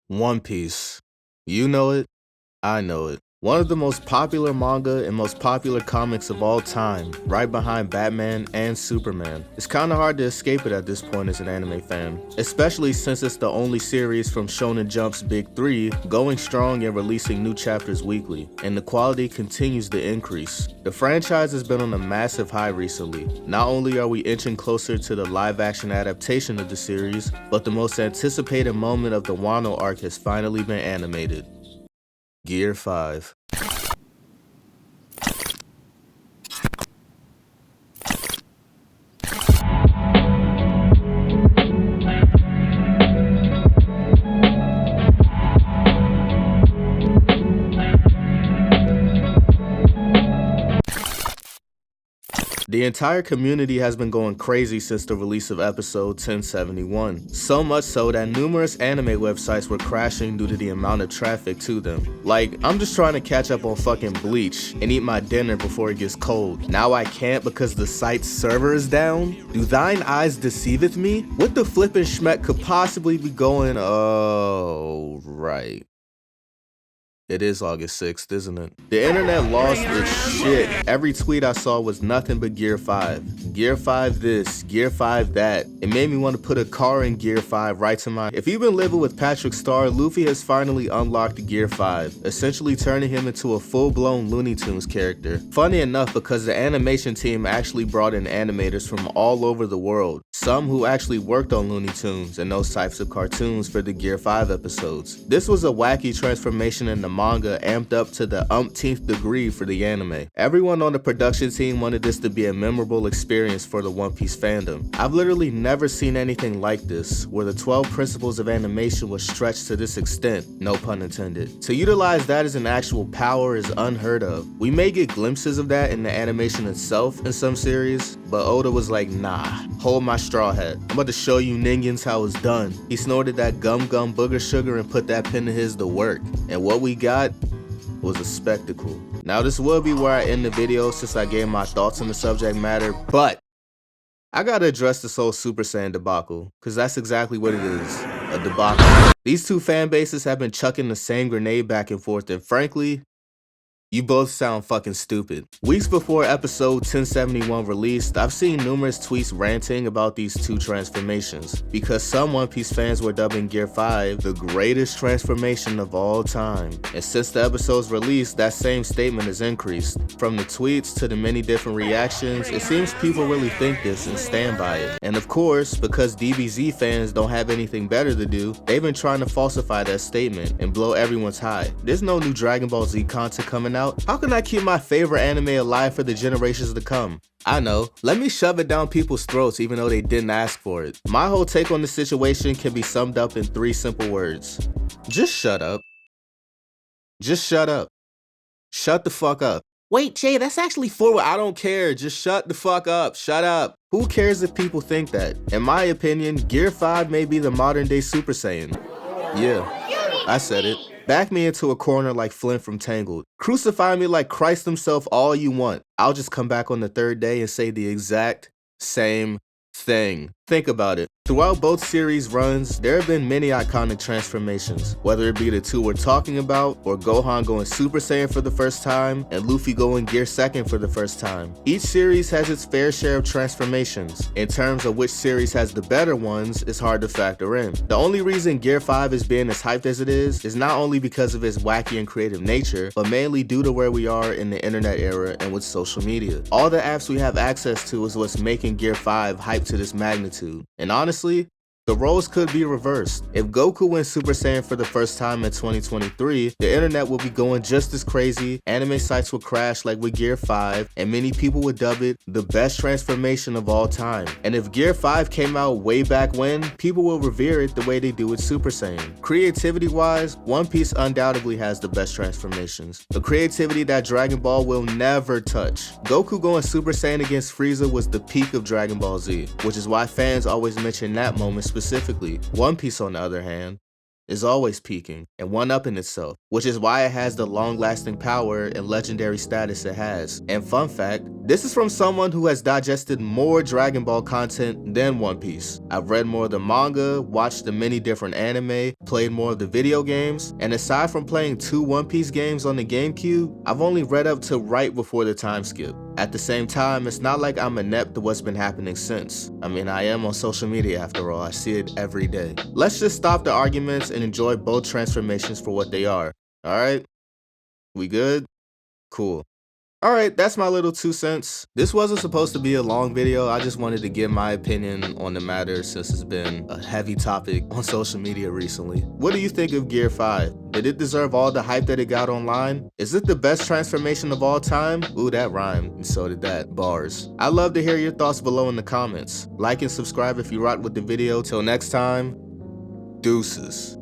One Piece. You know it, I know it. One of the most popular manga and most popular comics of all time, right behind Batman and Superman. It's kinda hard to escape it at this point as an anime fan, especially since it's the only series from Shonen Jump's Big Three going strong and releasing new chapters weekly, and the quality continues to increase. The franchise has been on a massive high recently. Not only are we inching closer to the live-action adaptation of the series, but the most anticipated moment of the Wano arc has finally been animated. Gear 5. The entire community has been going crazy since the release of episode 1071, so much so that numerous anime websites were crashing due to the amount of traffic to them. Like, I'm just trying to catch up on fucking Bleach and eat my dinner before it gets cold. Now I can't because the site's server is down? Do thine eyes deceiveth me? What the flippin' schmeck could possibly be going? Oh, right. It is August 6th, isn't it? The internet lost its shit. Every tweet I saw was nothing but Gear 5. Gear 5 this, Gear 5 that. It made me want to put a car in Gear 5 right to my... If you've been living with Patrick Star, Luffy has finally unlocked Gear 5, essentially turning him into a full-blown Looney Tunes character. Funny enough, because the animation team actually brought in animators from all over the world, some who actually worked on Looney Tunes and those types of cartoons for the Gear 5 episodes. This was a wacky transformation in the manga amped up to the umpteenth degree for the anime. Everyone on the production team wanted this to be a memorable experience for the One Piece fandom. I've literally never seen anything like this, where the 12 principles of animation was stretched to this extent, no pun intended. To utilize that as an actual power is unheard of. We may get glimpses of that in the animation itself in some series, but Oda was like, nah, hold my straw hat. I'm about to show you ningens how it's done. He snorted that gum booger sugar and put that pen of his to work. And what we got was a spectacle. Now this will be where I end the video since I gave my thoughts on the subject matter, but I gotta address this whole Super Saiyan debacle, cause that's exactly what it is, a debacle. These two fan bases have been chucking the same grenade back and forth, and frankly, you both sound fucking stupid. Weeks before episode 1071 released, I've seen numerous tweets ranting about these two transformations, because some One Piece fans were dubbing Gear 5 the greatest transformation of all time. And since the episode's release, that same statement has increased. From the tweets to the many different reactions, it seems people really think this and stand by it. And of course, because DBZ fans don't have anything better to do, they've been trying to falsify that statement and blow everyone's high. There's no new Dragon Ball Z content coming out. How can I keep my favorite anime alive for the generations to come? I know, let me shove it down people's throats even though they didn't ask for it. My whole take on the situation can be summed up in 3 simple words. Just shut up. Just shut up. Shut the fuck up. Wait, Jay, that's actually forward. I don't care. Just shut the fuck up. Shut up. Who cares if people think that? In my opinion, Gear 5 may be the modern day Super Saiyan. Yeah, I said it. Back me into a corner like Flynn from Tangled. Crucify me like Christ himself all you want. I'll just come back on the 3rd day and say the exact same thing. Think about it. Throughout both series runs, there have been many iconic transformations, whether it be the two we're talking about, or Gohan going Super Saiyan for the first time, and Luffy going Gear 2nd for the first time. Each series has its fair share of transformations. In terms of which series has the better ones, it's hard to factor in. The only reason Gear 5 is being as hyped as it is not only because of its wacky and creative nature, but mainly due to where we are in the internet era and with social media. All the apps we have access to is what's making Gear 5 hyped to this magnitude. And honestly, the roles could be reversed. If Goku went Super Saiyan for the first time in 2023, the internet would be going just as crazy, anime sites would crash like with Gear 5, and many people would dub it the best transformation of all time. And if Gear 5 came out way back when, people will revere it the way they do with Super Saiyan. Creativity-wise, One Piece undoubtedly has the best transformations. A creativity that Dragon Ball will never touch. Goku going Super Saiyan against Frieza was the peak of Dragon Ball Z, which is why fans always mention that moment specifically. One Piece, on the other hand, is always peaking and one-upping itself, which is why it has the long-lasting power and legendary status it has. And fun fact, this is from someone who has digested more Dragon Ball content than One Piece. I've read more of the manga, watched the many different anime, played more of the video games, and aside from playing 2 One Piece games on the GameCube, I've only read up to right before the time skip. At the same time, it's not like I'm inept to what's been happening since. I mean, I am on social media after all, I see it every day. Let's just stop the arguments and enjoy both transformations for what they are. Alright? We good? Cool. Alright, that's my little 2 cents. This wasn't supposed to be a long video, I just wanted to give my opinion on the matter since it's been a heavy topic on social media recently. What do you think of Gear 5? Did it deserve all the hype that it got online? Is it the best transformation of all time? Ooh, that rhymed, and so did that. Bars. I'd love to hear your thoughts below in the comments. Like and subscribe if you rock with the video. Till next time, deuces.